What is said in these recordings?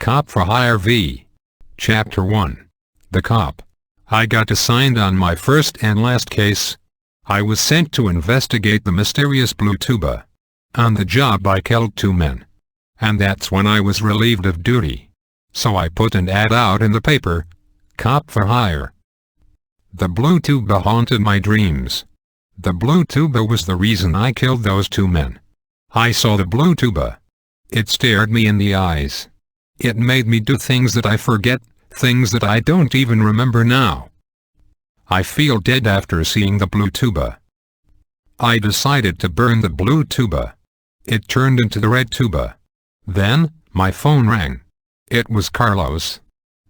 Cop for Hire V. Chapter 1. The Cop. I got assigned on my first and last case. I was sent to investigate the mysterious blue tuba. On the job I killed 2 men. And that's when I was relieved of duty. So I put an ad out in the paper. Cop for hire. The blue tuba haunted my dreams. The blue tuba was the reason I killed those 2 men. I saw the blue tuba. It stared me in the eyes. It made me do things that I forget, things that I don't even remember now. I feel dead after seeing the blue tuba. I decided to burn the blue tuba. It turned into the red tuba. Then, my phone rang. It was Carlos.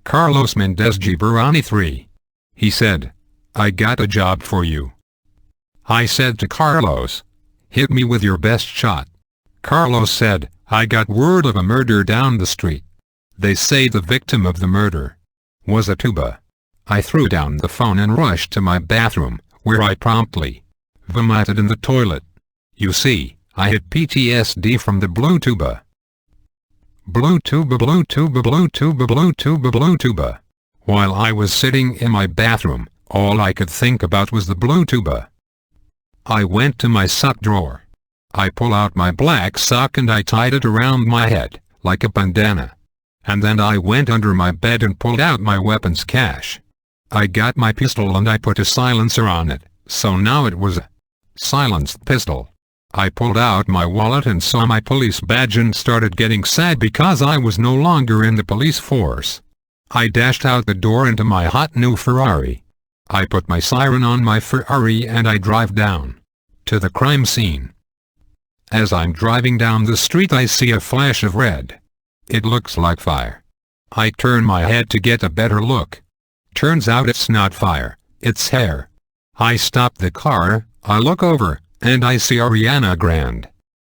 Carlos Mendez Giberani 3. He said, "I got a job for you." I said to Carlos, "Hit me with your best shot." Carlos said, "I got word of a murder down the street. They say the victim of the murder was a tuba." I threw down the phone and rushed to my bathroom, where I promptly vomited in the toilet. You see, I had PTSD from the blue tuba. Blue tuba, blue tuba, blue tuba, blue tuba, blue tuba. While I was sitting in my bathroom, all I could think about was the blue tuba. I went to my sock drawer. I pulled out my black sock and I tied it around my head, like a bandana. And then I went under my bed and pulled out my weapons cache. I got my pistol and I put a silencer on it, so now it was a silenced pistol. I pulled out my wallet and saw my police badge and started getting sad because I was no longer in the police force. I dashed out the door into my hot new Ferrari. I put my siren on my Ferrari and I drive down to the crime scene. As I'm driving down the street I see a flash of red. It looks like fire. I turn my head to get a better look. Turns out it's not fire, it's hair. I stop the car, I look over, and I see Ariana Grande.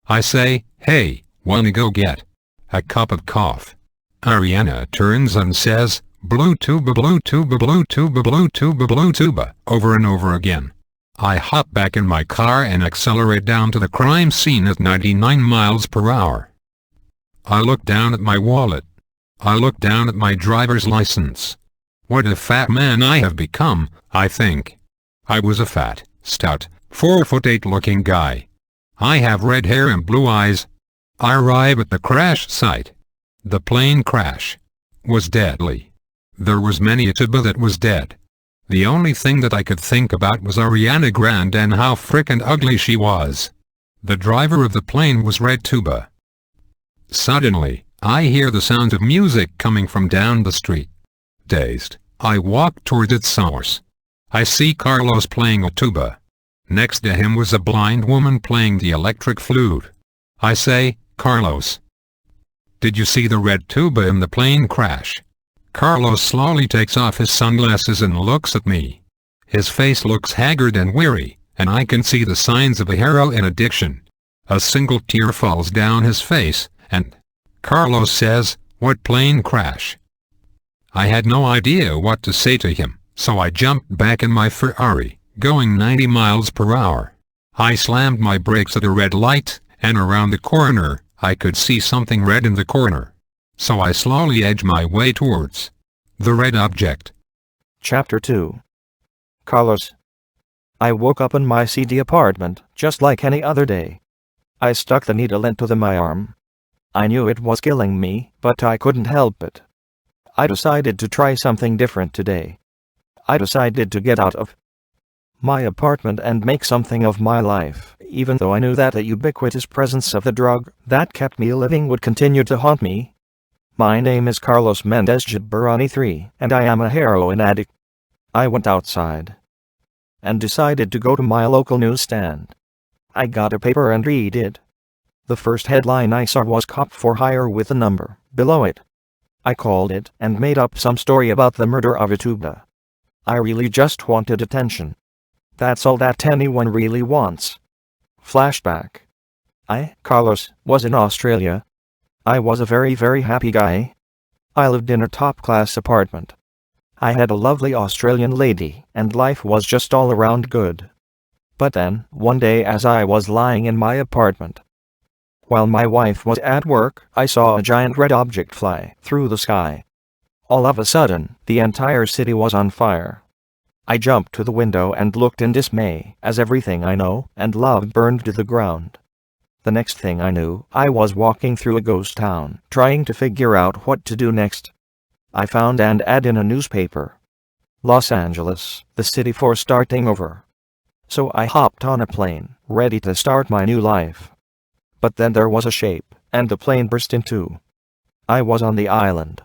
I say, "Hey, wanna go get a cup of coffee?" Ariana turns and says, "Blue tuba, blue tuba, blue tuba, blue tuba, blue tuba," over and over again. I hop back in my car and accelerate down to the crime scene at 99 miles per hour. I look down at my wallet. I look down at my driver's license. What a fat man I have become, I think. I was a fat, stout, 4'8" looking guy. I have red hair and blue eyes. I arrive at the crash site. The plane crash was deadly. There was many a tuba that was dead. The only thing that I could think about was Ariana Grande and how frickin' ugly she was. The driver of the plane was red tuba. Suddenly, I hear the sound of music coming from down the street. Dazed, I walk towards its source. I see Carlos playing a tuba. Next to him was a blind woman playing the electric flute. I say, "Carlos, did you see the red tuba in the plane crash?" Carlos slowly takes off his sunglasses and looks at me. His face looks haggard and weary, and I can see the signs of a heroin addiction. A single tear falls down his face, and Carlos says, "What plane crash?" I had no idea what to say to him, so I jumped back in my Ferrari, going 90 miles per hour. I slammed my brakes at a red light, and around the corner, I could see something red in the corner. So I slowly edged my way towards the red object. Chapter 2. Carlos. I woke up in my seedy apartment, just like any other day. I stuck the needle into my arm. I knew it was killing me, but I couldn't help it. I decided to try something different today. I decided to get out of my apartment and make something of my life, even though I knew that the ubiquitous presence of the drug that kept me living would continue to haunt me. My name is Carlos Mendez Giberani 3, and I am a heroin addict. I went outside and decided to go to my local newsstand. I got a paper and read it. The first headline I saw was "Cop for Hire" with a number below it. I called it and made up some story about the murder of a tuba. I really just wanted attention. That's all that anyone really wants. Flashback. I, Carlos, was in Australia. I was a very happy guy. I lived in a top-class apartment. I had a lovely Australian lady, and life was just all around good. But then, one day as I was lying in my apartment, While my wife was at work, I saw a giant red object fly through the sky. All of a sudden, the entire city was on fire. I jumped to the window and looked in dismay as everything I know and love burned to the ground. The next thing I knew, I was walking through a ghost town, trying to figure out what to do next. I found an ad in a newspaper. Los Angeles, the city for starting over. So I hopped on a plane, ready to start my new life. But then there was a shape, and the plane burst in two. I was on the island.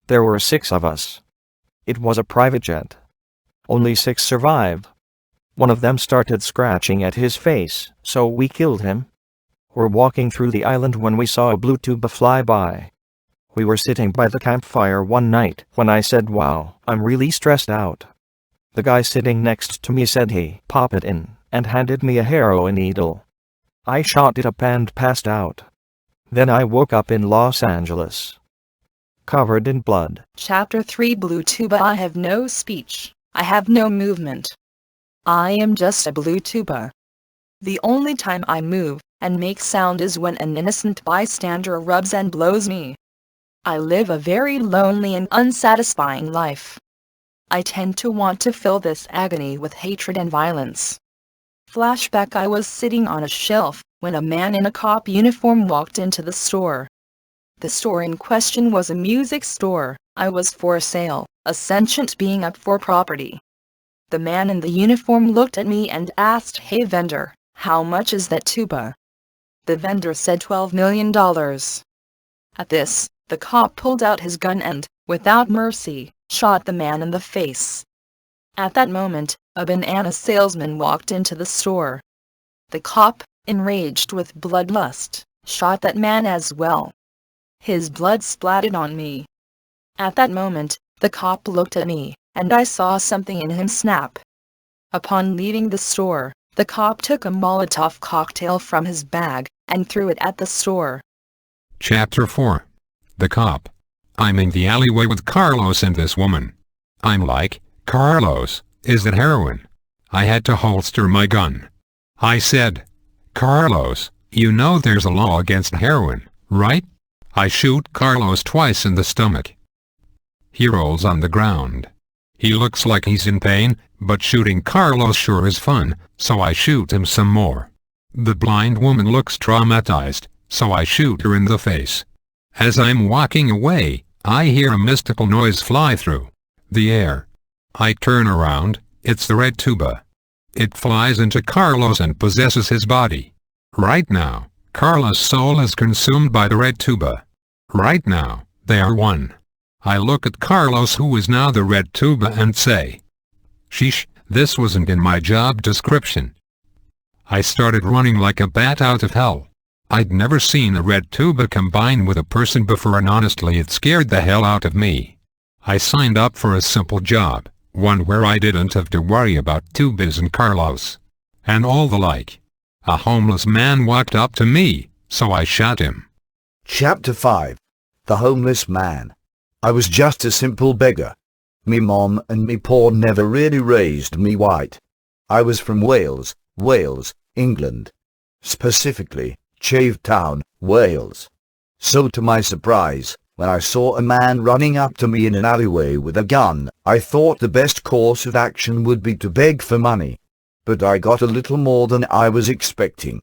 There were 6 of us. It was a private jet. Only 6 survived. One of them started scratching at his face, so we killed him. We're walking through the island when we saw a blue tuba fly by. We were sitting by the campfire one night when I said, "Wow, I'm really stressed out." The guy sitting next to me said, "Hey, pop it in," and handed me a heroin needle. I shot it up and passed out. Then I woke up in Los Angeles, covered in blood. Chapter 3 Blue Tuba. I have no speech. I have no movement. I am just a blue tuba. The only time I move and make sound is when an innocent bystander rubs and blows me. I live a very lonely and unsatisfying life. I tend to want to fill this agony with hatred and violence. Flashback. I was sitting on a shelf when a man in a cop uniform walked into the store. The store in question was a music store. I was for sale, a sentient being up for property. The man in the uniform looked at me and asked, "Hey vendor, how much is that tuba?" The vendor said $12 million. At this, the cop pulled out his gun and, without mercy, shot the man in the face. At that moment, a banana salesman walked into the store. The cop, enraged with bloodlust, shot that man as well. His blood splattered on me. At that moment, the cop looked at me, and I saw something in him snap. Upon leaving the store, the cop took a Molotov cocktail from his bag and threw it at the store. Chapter 4. The Cop. I'm in the alleyway with Carlos and this woman. I'm like, "Carlos, is it heroin?" I had to holster my gun. I said, "Carlos, you know there's a law against heroin, right?" I shoot Carlos twice in the stomach. He rolls on the ground. He looks like he's in pain, but shooting Carlos sure is fun, so I shoot him some more. The blind woman looks traumatized, so I shoot her in the face. As I'm walking away, I hear a mystical noise fly through the air. I turn around, it's the red tuba. It flies into Carlos and possesses his body. Right now, Carlos' soul is consumed by the red tuba. Right now, they are one. I look at Carlos, who is now the red tuba, and say, "Sheesh, this wasn't in my job description." I started running like a bat out of hell. I'd never seen a red tuba combine with a person before, and honestly it scared the hell out of me. I signed up for a simple job, one where I didn't have to worry about tubas and Carlos, and all the like. A homeless man walked up to me, so I shot him. Chapter 5. The Homeless Man. I was just a simple beggar. Me mom and me pa never really raised me white. I was from Wales, England. Specifically, Town, Wales. So to my surprise, when I saw a man running up to me in an alleyway with a gun, I thought the best course of action would be to beg for money. But I got a little more than I was expecting.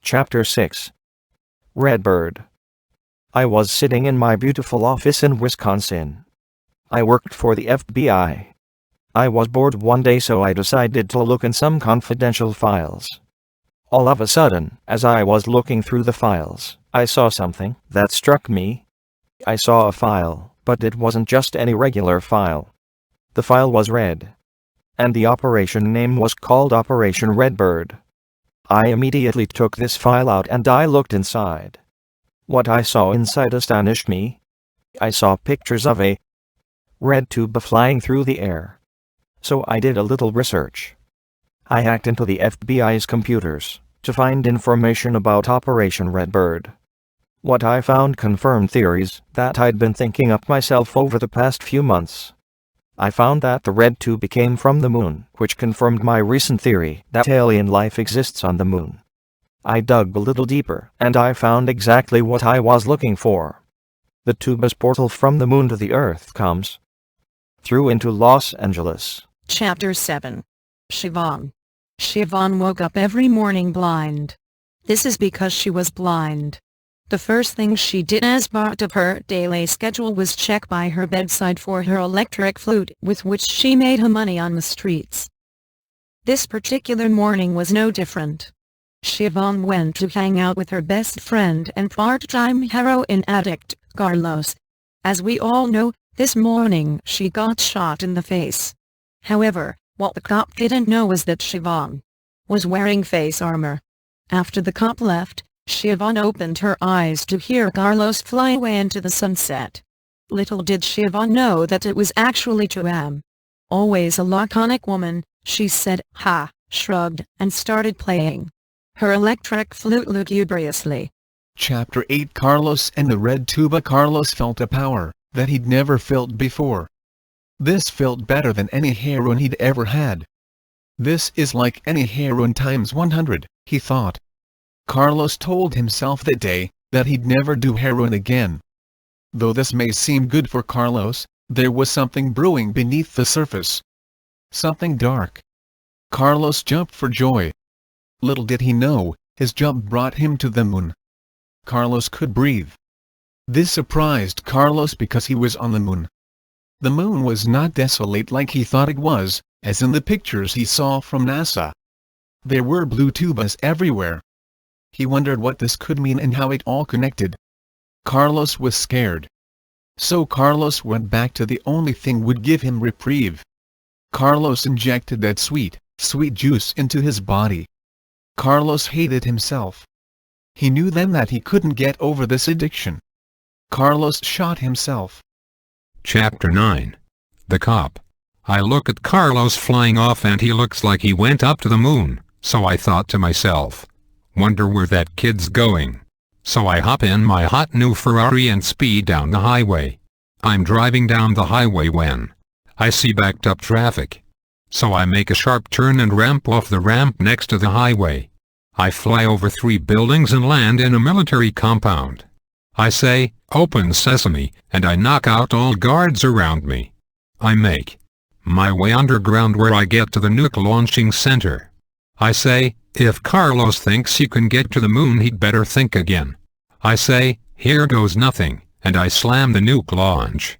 Chapter 6. Redbird. I was sitting in my beautiful office in Wisconsin. I worked for the FBI. I was bored one day, so I decided to look in some confidential files. All of a sudden, as I was looking through the files, I saw something that struck me. I saw a file, but it wasn't just any regular file. The file was red, and the operation name was called Operation Redbird. I immediately took this file out and I looked inside. What I saw inside astonished me. I saw pictures of a red tuba flying through the air. So I did a little research. I hacked into the FBI's computers to find information about Operation Redbird. What I found confirmed theories that I'd been thinking up myself over the past few months. I found that the red tube came from the moon, which confirmed my recent theory that alien life exists on the moon. I dug a little deeper, and I found exactly what I was looking for. The tuba's portal from the moon to the Earth comes through into Los Angeles. Chapter 7. Siobhan. Siobhan woke up every morning blind. This is because she was blind. The first thing she did as part of her daily schedule was check by her bedside for her electric flute with which she made her money on the streets. This particular morning was no different. Siobhan went to hang out with her best friend and part-time heroin addict, Carlos. As we all know, this morning she got shot in the face. However, what the cop didn't know was that Siobhan was wearing face armor. After the cop left, Siobhan opened her eyes to hear Carlos fly away into the sunset. Little did Siobhan know that it was actually Joanne. Always a laconic woman, she said, "Ha," shrugged, and started playing her electric flute lugubriously. Chapter 8. Carlos and the red tuba. Carlos felt a power that he'd never felt before. This felt better than any heroin he'd ever had. This is like any heroin times 100, he thought. Carlos told himself that day that he'd never do heroin again. Though this may seem good for Carlos, there was something brewing beneath the surface. Something dark. Carlos jumped for joy. Little did he know, his jump brought him to the moon. Carlos could breathe. This surprised Carlos because he was on the moon. The moon was not desolate like he thought it was, as in the pictures he saw from NASA. There were blue tubas everywhere. He wondered what this could mean and how it all connected. Carlos was scared. So Carlos went back to the only thing would give him reprieve. Carlos injected that sweet juice into his body. Carlos hated himself. He knew then that he couldn't get over this addiction. Carlos shot himself. Chapter 9. The Cop. I look at Carlos flying off and he looks like he went up to the moon, so I thought to myself, wonder where that kid's going. So I hop in my hot new Ferrari and speed down the highway. I'm driving down the highway when I see backed up traffic. So I make a sharp turn and ramp off the ramp next to the highway. I fly over 3 buildings and land in a military compound. I say, "Open sesame," and I knock out all guards around me. I make my way underground where I get to the nuke launching center. I say, if Carlos thinks you can get to the moon he'd better think again. I say, here goes nothing, and I slam the nuke launch.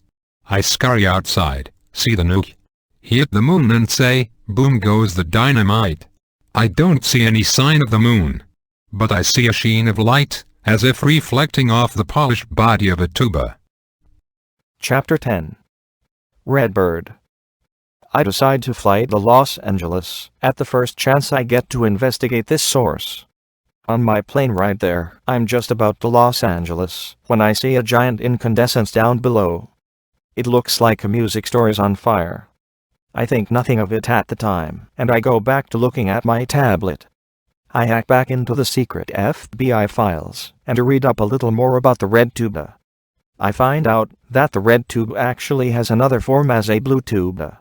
I scurry outside, see the nuke hit the moon and say, boom goes the dynamite. I don't see any sign of the moon, but I see a sheen of light, as if reflecting off the polished body of a tuba. Chapter 10. Redbird. I decide to fly to Los Angeles at the first chance I get to investigate this source. On my plane ride there, I'm just about to Los Angeles when I see a giant incandescence down below. It looks like a music store is on fire. I think nothing of it at the time, and I go back to looking at my tablet. I hack back into the secret FBI files and read up a little more about the red tuba. I find out that the red tube actually has another form as a blue tuba.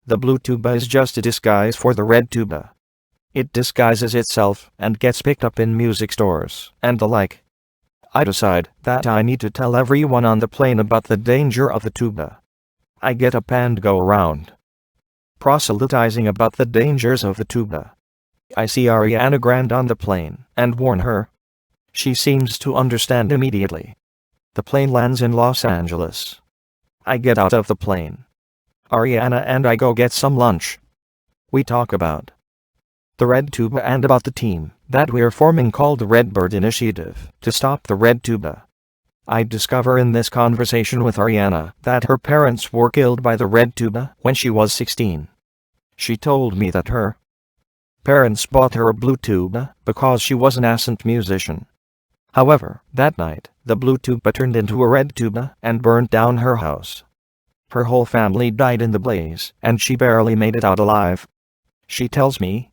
The blue tuba is just a disguise for the red tuba. It disguises itself and gets picked up in music stores and the like. I decide that I need to tell everyone on the plane about the danger of the tuba. I get up and go around proselytizing about the dangers of the tuba. I see Ariana Grande on the plane and warn her. She seems to understand immediately. The plane lands in Los Angeles. I get out of the plane. Ariana and I go get some lunch. We talk about the red tuba and about the team that we're forming called the Redbird Initiative to stop the red tuba. I discover in this conversation with Ariana that her parents were killed by the red tuba when she was 16. She told me that her parents bought her a blue tuba because she was an ascent musician. However, that night, the blue tuba turned into a red tuba and burned down her house. Her whole family died in the blaze, and she barely made it out alive. She tells me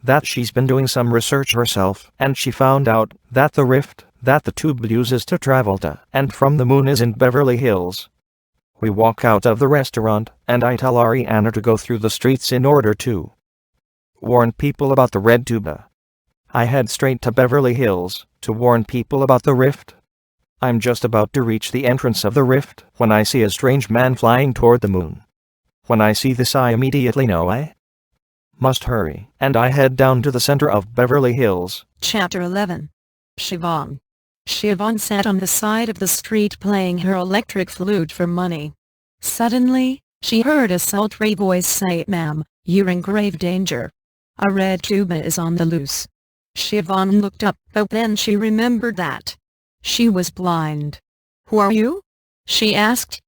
that she's been doing some research herself, and she found out that the rift that the tube uses to travel to and from the moon is in Beverly Hills. We walk out of the restaurant, and I tell Ariana to go through the streets in order to warn people about the red tuba. I head straight to Beverly Hills to warn people about the rift. I'm just about to reach the entrance of the rift when I see a strange man flying toward the moon. When I see this, I immediately know I must hurry, and I head down to the center of Beverly Hills. Chapter 11. Siobhan. Siobhan sat on the side of the street playing her electric flute for money. Suddenly, she heard a sultry voice say, "Ma'am, you're in grave danger. A red tuba is on the loose." Siobhan looked up, but then she remembered that she was blind. "Who are you?" she asked.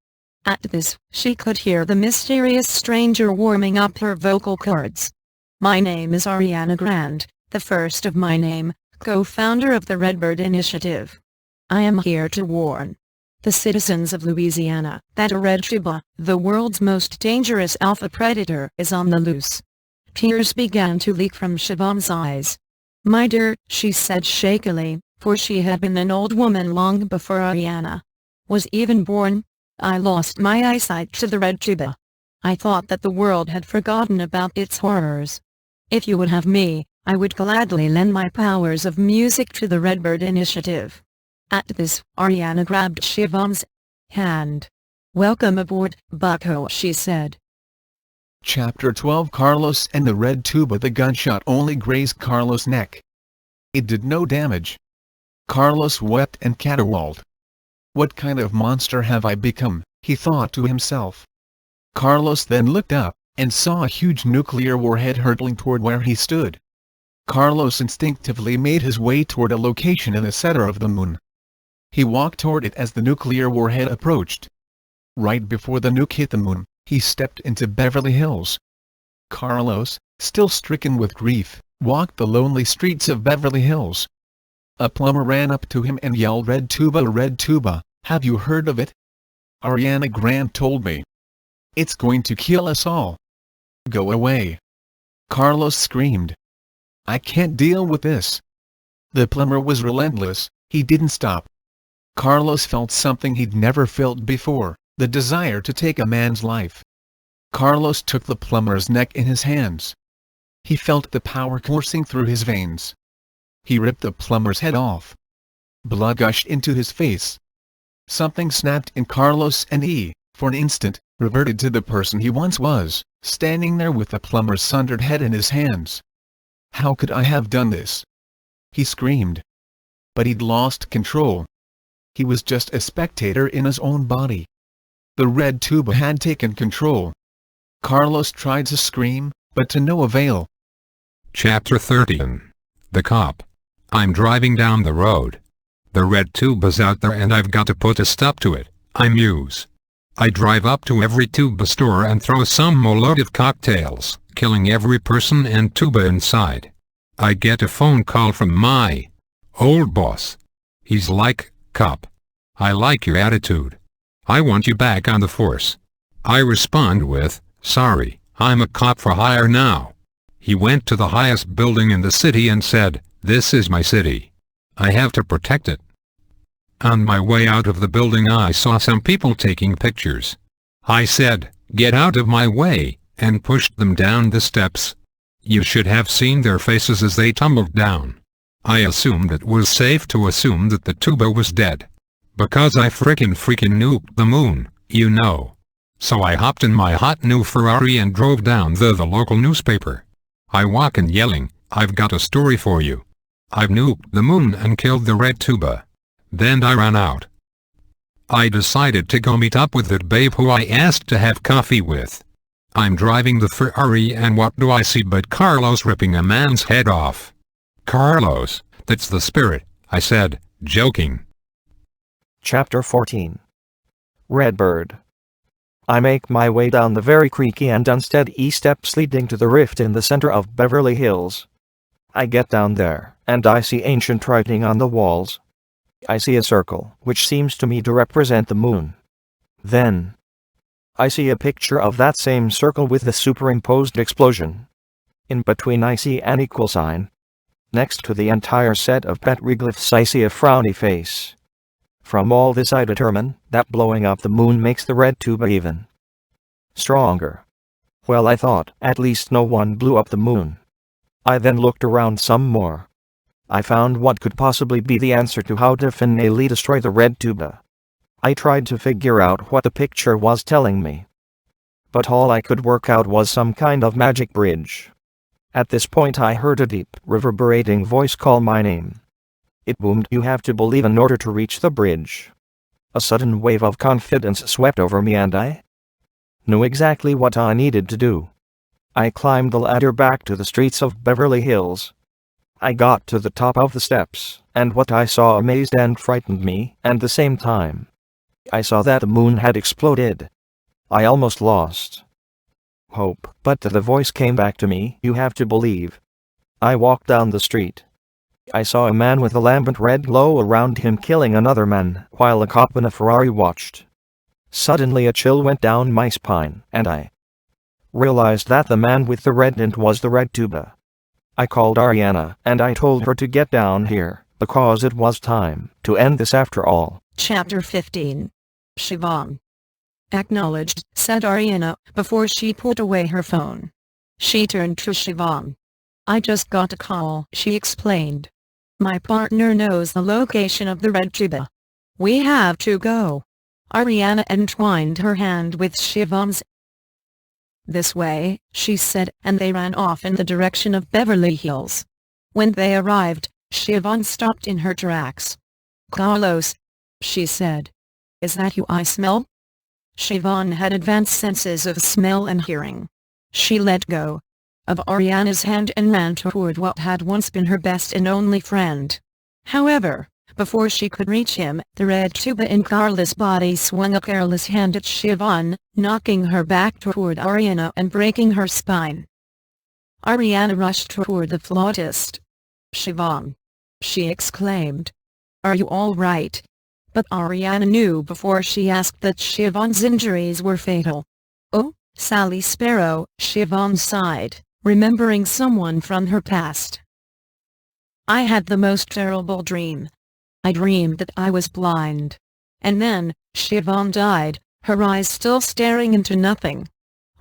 At this, she could hear the mysterious stranger warming up her vocal cords. "My name is Ariana Grande, the first of my name, co-founder of the Redbird initiative. I am here to warn the citizens of Louisiana that a red tuba, the world's most dangerous alpha predator, is on the loose." Tears began to leak from Siobhan's eyes. "My dear," she said shakily, for she had been an old woman long before Ariana was even born, "I lost my eyesight to the red tuba. I thought that the world had forgotten about its horrors. If you would have me, I would gladly lend my powers of music to the Redbird initiative." At this, Ariana grabbed Siobhan's hand. "Welcome aboard, bucko," she said. Chapter 12. Carlos and the red tuba. The gunshot only grazed Carlos' neck. It did no damage. Carlos wept and caterwauled. "What kind of monster have I become?" he thought to himself. Carlos then looked up, and saw a huge nuclear warhead hurtling toward where he stood. Carlos instinctively made his way toward a location in the center of the moon. He walked toward it as the nuclear warhead approached. Right before the nuke hit the moon, he stepped into Beverly Hills. Carlos, still stricken with grief, walked the lonely streets of Beverly Hills. A plumber ran up to him and yelled, "Red tuba, have you heard of it? Ariana Grande told me. It's going to kill us all. Go away." Carlos screamed. "I can't deal with this." The plumber was relentless. He didn't stop. Carlos felt something he'd never felt before, the desire to take a man's life. Carlos took the plumber's neck in his hands. He felt the power coursing through his veins. He ripped the plumber's head off. Blood gushed into his face. Something snapped in Carlos, and he, for an instant, reverted to the person he once was, standing there with the plumber's sundered head in his hands. "How could I have done this?" he screamed. But he'd lost control. He was just a spectator in his own body. The red tuba had taken control. Carlos tried to scream, but to no avail. Chapter 13. The Cop. I'm driving down the road. The red tuba's out there and I've got to put a stop to it, I muse. I drive up to every tuba store and throw some Molotov cocktails, killing every person and tuba inside. I get a phone call from my old boss. He's like, "Cop, I like your attitude. I want you back on the force." I respond with, "Sorry, I'm a cop for hire now." He went to the highest building in the city and said, "This is my city. I have to protect it." On my way out of the building I saw some people taking pictures. I said, "Get out of my way," and pushed them down the steps. You should have seen their faces as they tumbled down. I assumed it was safe to assume that the tuba was dead. Because I freaking nuked the moon, you know. So I hopped in my hot new Ferrari and drove down the local newspaper. I walk in yelling, "I've got a story for you. I've nuked the moon and killed the red tuba." Then I ran out. I decided to go meet up with that babe who I asked to have coffee with. I'm driving the Ferrari and what do I see but Carlos ripping a man's head off. "Carlos, that's the spirit," I said, joking. Chapter 14. Redbird. I make my way down the very creaky and unsteady steps leading to the rift in the center of Beverly Hills. I get down there, and I see ancient writing on the walls. I see a circle, which seems to me to represent the moon. Then, I see a picture of that same circle with the superimposed explosion. In between I see an equal sign. Next to the entire set of petroglyphs I see a frowny face. From all this I determine that blowing up the moon makes the red tuba even stronger. Well, I thought, at least no one blew up the moon. I then looked around some more. I found what could possibly be the answer to how to finally destroy the red tuba. I tried to figure out what the picture was telling me, but all I could work out was some kind of magic bridge. At this point I heard a deep, reverberating voice call my name. It boomed, "You have to believe in order to reach the bridge." A sudden wave of confidence swept over me and I knew exactly what I needed to do. I climbed the ladder back to the streets of Beverly Hills. I got to the top of the steps, and what I saw amazed and frightened me at the same time. I saw that the moon had exploded. I almost lost hope, but the voice came back to me, "You have to believe." I walked down the street. I saw a man with a lambent red glow around him killing another man, while a cop in a Ferrari watched. Suddenly a chill went down my spine, and I realized that the man with the red tint was the red tuba. I called Ariana, and I told her to get down here, because it was time to end this after all. Chapter 15. Siobhan. "Acknowledged," said Ariana, before she put away her phone. She turned to Siobhan. "I just got a call," she explained. "My partner knows the location of the red tuba. We have to go." Ariana entwined her hand with Siobhan's. "This way," she said, and they ran off in the direction of Beverly Hills. When they arrived, Siobhan stopped in her tracks. "Carlos," she said. "Is that you I smell?" Siobhan had advanced senses of smell and hearing. She let go of Ariana's hand and ran toward what had once been her best and only friend. However, before she could reach him, the red tuba in Carlos' body swung a careless hand at Siobhan, knocking her back toward Ariana and breaking her spine. Ariana rushed toward the flautist. "Siobhan!" she exclaimed. "Are you all right?" But Ariana knew before she asked that Siobhan's injuries were fatal. "Oh, Sally Sparrow," Siobhan sighed, remembering someone from her past. "I had the most terrible dream. I dreamed that I was blind. And then, Siobhan died, her eyes still staring into nothing."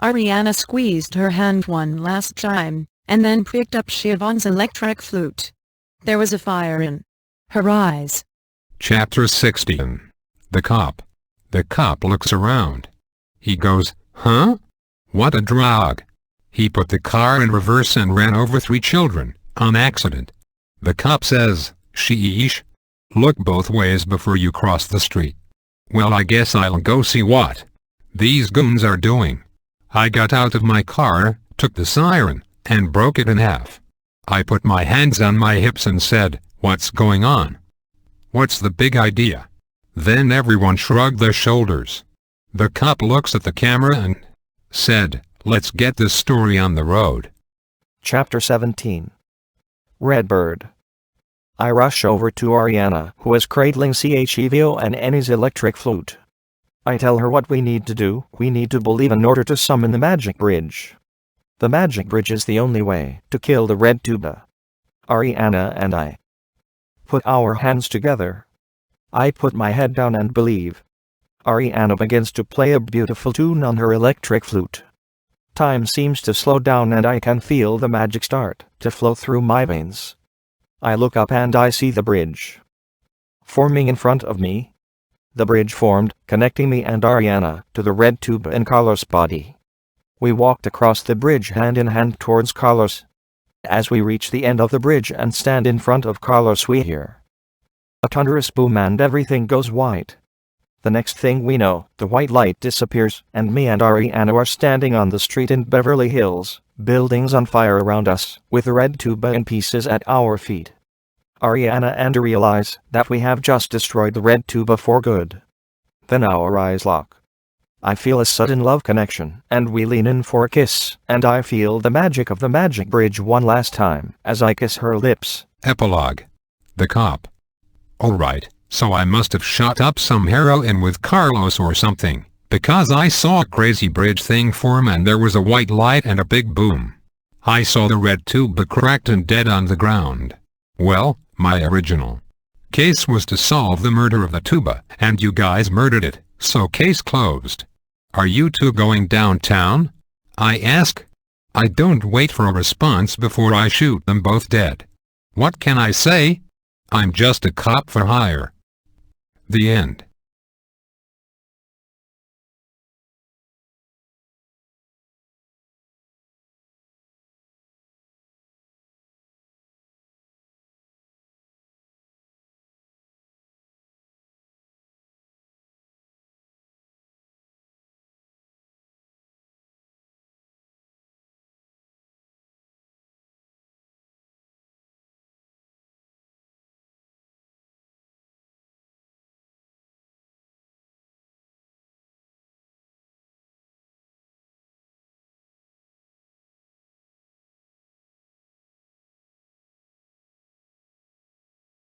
Ariana squeezed her hand one last time, and then picked up Siobhan's electric flute. There was a fire in her eyes. Chapter 16. The Cop. The cop looks around. He goes, "Huh? What a drag." He put the car in reverse and ran over 3 children, on accident. The cop says, "Sheesh. Look both ways before you cross the street." Well, I guess I'll go see what these goons are doing. I got out of my car, took the siren, and broke it in half. I put my hands on my hips and said, "What's going on? What's the big idea?" Then everyone shrugged their shoulders. The cop looks at the camera and said, "Let's get this story on the road." Chapter 17. Redbird. I rush over to Ariana, who is cradling Chevo and Annie's electric flute. I tell her what we need to do. We need to believe in order to summon the magic bridge. The magic bridge is the only way to kill the red tuba. Ariana and I put our hands together. I put my head down and believe. Ariana begins to play a beautiful tune on her electric flute. Time seems to slow down and I can feel the magic start to flow through my veins. I look up and I see the bridge forming in front of me. The bridge formed, connecting me and Ariana to the red tuba in Carlos' body. We walked across the bridge hand in hand towards Carlos. As we reach the end of the bridge and stand in front of Carlos, we hear a thunderous boom and everything goes white. The next thing we know, the white light disappears, and me and Ariana are standing on the street in Beverly Hills, buildings on fire around us, with the red tuba in pieces at our feet. Ariana and I realize that we have just destroyed the red tuba for good. Then our eyes lock. I feel a sudden love connection, and we lean in for a kiss, and I feel the magic of the magic bridge one last time, as I kiss her lips. Epilogue. The Cop. Alright, so I must have shot up some heroin with Carlos or something, because I saw a crazy bridge thing form and there was a white light and a big boom. I saw the red tuba cracked and dead on the ground. Well, my original case was to solve the murder of the tuba, and you guys murdered it, so case closed. Are you two going downtown? I ask. I don't wait for a response before I shoot them both dead. What can I say? I'm just a cop for hire. The end.